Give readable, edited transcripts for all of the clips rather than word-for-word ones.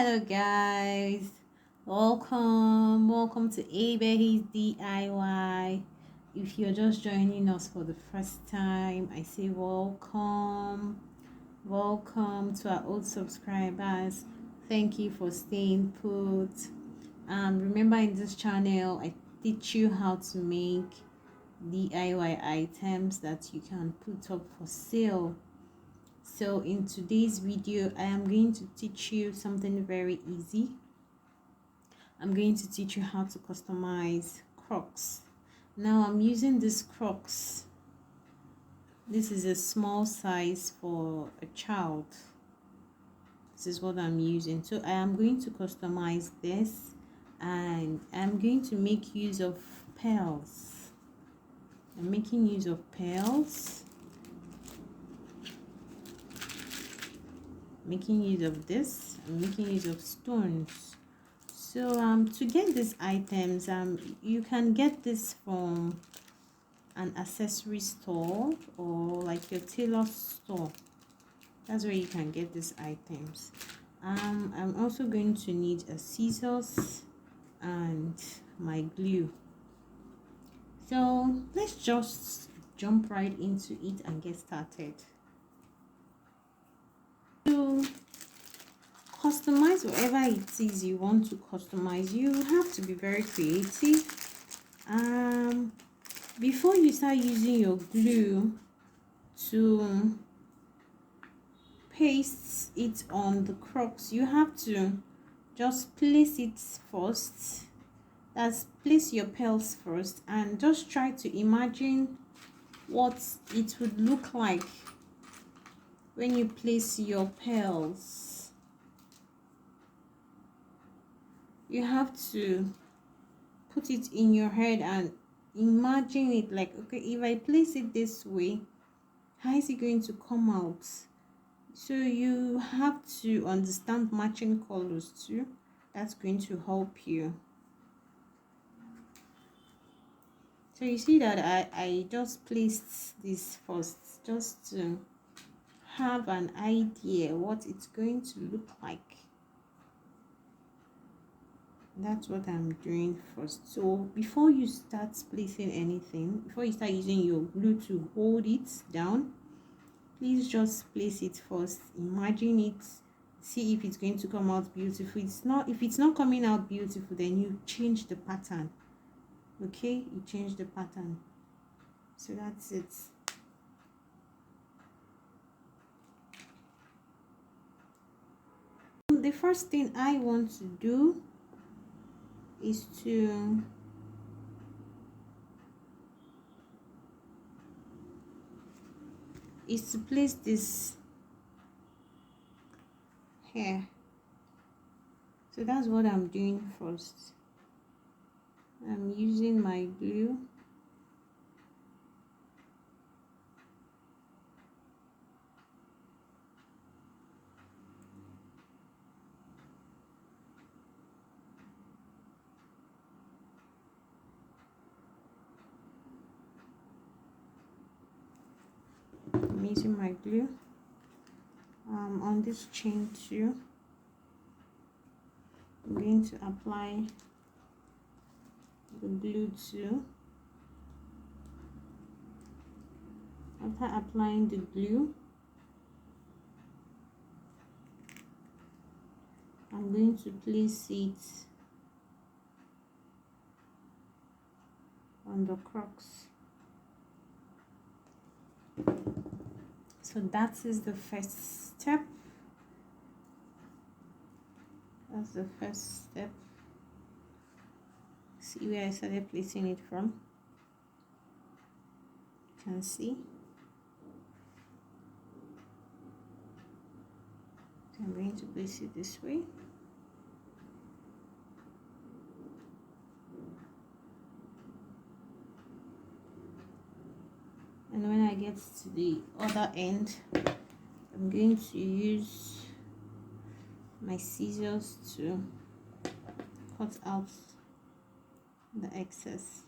Hello guys, welcome to Ebehi's DIY. If you're just joining us for the first time, I say welcome to our old subscribers. Thank you for staying put. Remember, in this channel I teach you how to make DIY items that you can put up for sale. So in today's video I am going to teach you something very easy. I'm going to teach you how to customize Crocs. Now I'm using this Crocs. This is a small size for a child. This is what I'm using. So I am going to customize this, and I'm going to make use of pearls. I'm making use of pearls, making use of this, I'm making use of stones. So to get these items, you can get this from an accessory store or like your tailor store. That's where you can get these items. I'm also going to need a scissors and my glue. So let's just jump right into it and get started. To customize whatever it is you want to customize, you have to be very creative. Before you start using your glue to paste it on the Crocs, you have to just place it first. That's place your pearls first and just try to imagine what it would look like when you place your pearls. You have to put it in your head and imagine it like, okay, if I place it this way, how is it going to come out? So you have to understand matching colors too. That's going to help you. So you see that I just placed this first just to have an idea what it's going to look like. That's what I'm doing first. So before you start placing anything, before you start using your glue to hold it down, please just place it first, imagine it, see if it's going to come out beautiful. If it's not coming out beautiful, then you change the pattern. Okay, you change the pattern. So that's it. The first thing I want to do is to place this here. So that's what I'm doing first. I'm using my glue. I'm using my glue on this chain too. I'm going to apply the glue too. After applying the glue, I'm going to place it on the Crocs. So that is the first step. That's the first step. See where I started placing it from? You can see. So I'm going to place it this way. And when I get to the other end, I'm going to use my scissors to cut out the excess.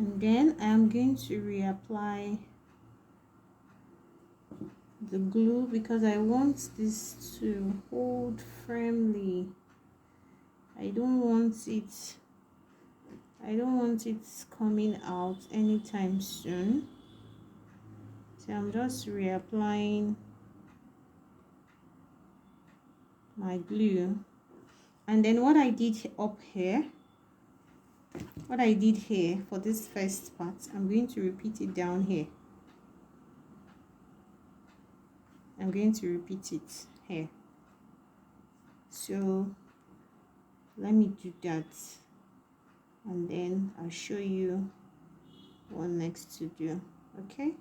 And then I'm going to reapply the glue because I want this to hold firmly. I don't want it coming out anytime soon. So I'm just reapplying my glue. And then what I did here for this first part, I'm going to repeat it down here. I'm going to repeat it here. So let me do that, and then I'll show you what next to do. Okay,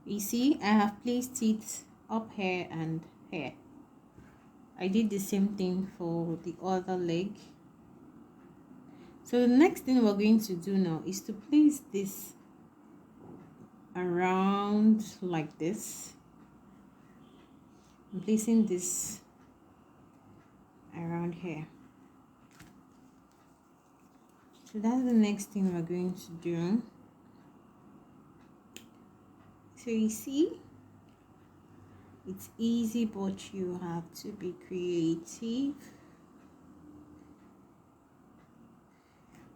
you see I have placed it up here and here. I did the same thing for the other leg. So the next thing we're going to do now is to place this around like this. I'm placing this around here. So that's the next thing we're going to do. So you see, it's easy, but you have to be creative.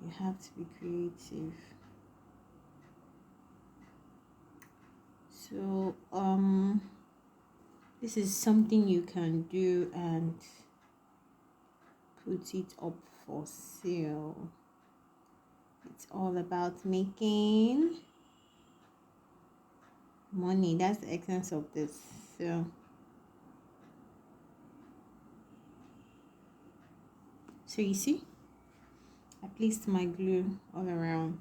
You have to be creative. So this is something you can do and put it up for sale. It's all about making money. That's the essence of this. So you see, I placed my glue all around.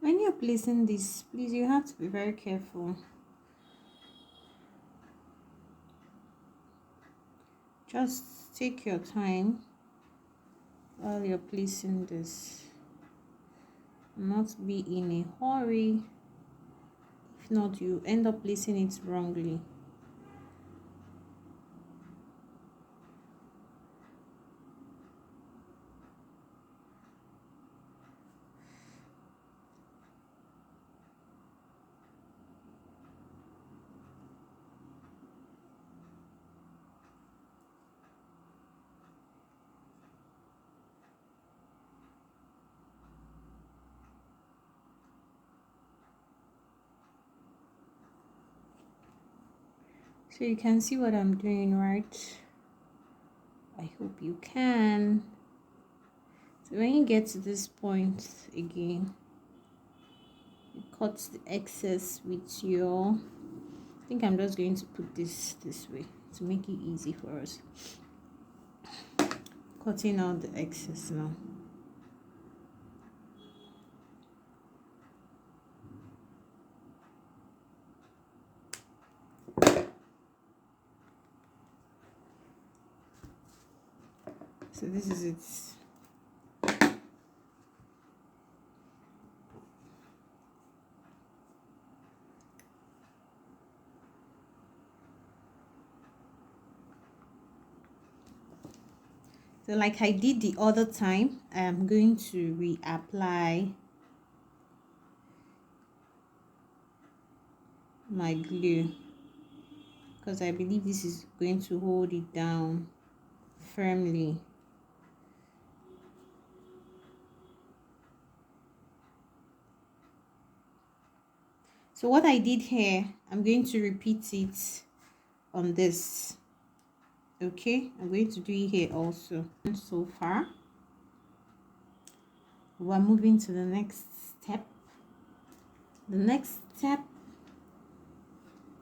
When you're placing this, please, you have to be very careful. Just take your time while you're placing this. Not be in a hurry. If not, you end up placing it wrongly. So you can see what I'm doing, right? I hope you can. So when you get to this point again, you cut the excess with your, I think I'm just going to put this way to make it easy for us. Cutting out the excess now. So this is it. So like I did the other time, I am going to reapply my glue because I believe this is going to hold it down firmly. So what I did here, I'm going to repeat it on this. Okay, I'm going to do it here also. And so far, we're moving to the next step. The next step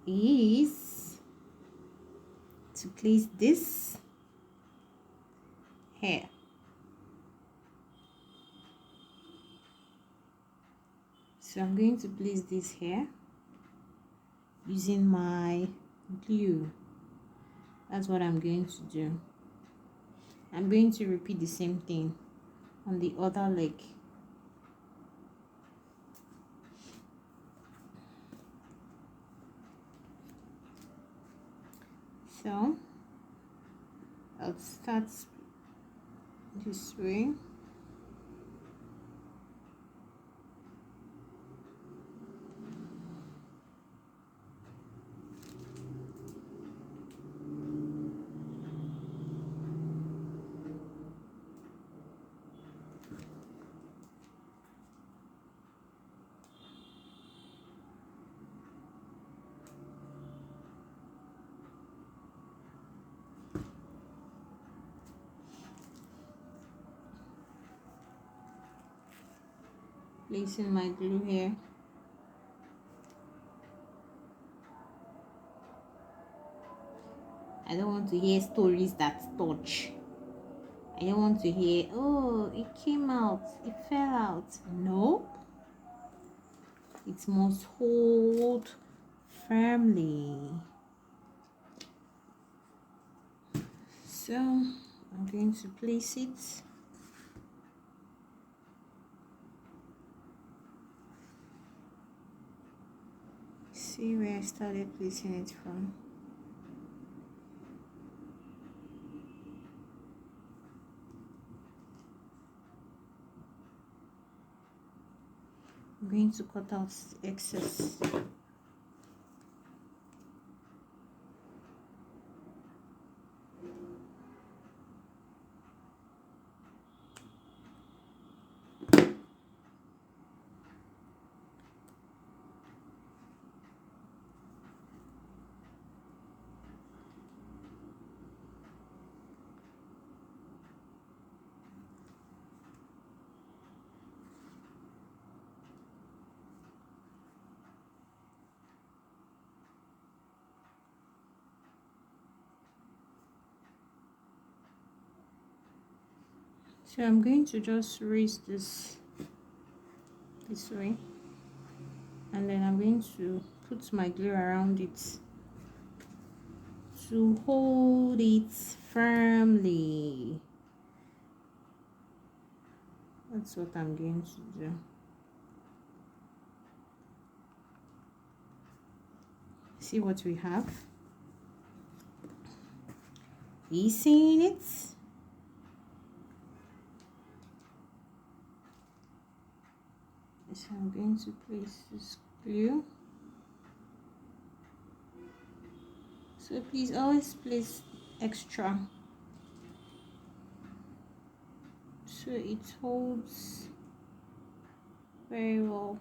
is to place this here. So I'm going to place this here using my glue. That's what I'm going to do. I'm going to repeat the same thing on the other leg. So I'll start this way. Placing my glue here. I don't want to hear stories that touch. I don't want to hear, oh, it came out, it fell out. No. It must hold firmly. So I'm going to place it. See where I started placing it from. I'm going to cut out the excess. So I'm going to just raise this way, and then I'm going to put my glue around it to hold it firmly. That's what I'm going to do. See what we have? You seeing it? So I'm going to place this glue. So please always place extra so it holds very well.